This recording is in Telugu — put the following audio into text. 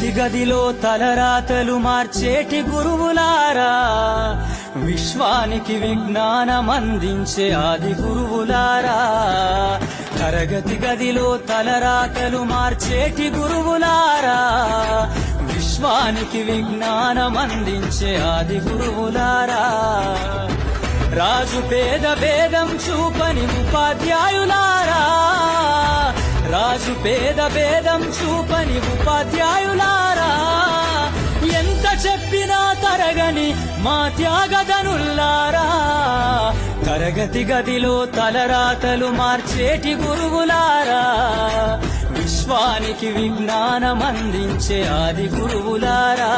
తరగతి గదిలో తలరాతలు మార్చేటి గురువులారా, విశ్వానికి విజ్ఞానం అందించే ఆది గురువులారా. తరగతి గదిలో తలరాతలు మార్చేటి గురువులారా, విశ్వానికి విజ్ఞానం అందించే ఆది గురువులారా. రాజు పేద భేదం చూపని ఉపాధ్యాయులారా, రాజు పేద భేదం చూపని ఉపాధ్యాయులారా. ఎంత చెప్పినా తరగని మా త్యాగధనుల్లారా, తరగతి గదిలో తలరాతలు మార్చేటి గురువులారా, విశ్వానికి విజ్ఞానం అందించే ఆది గురువులారా.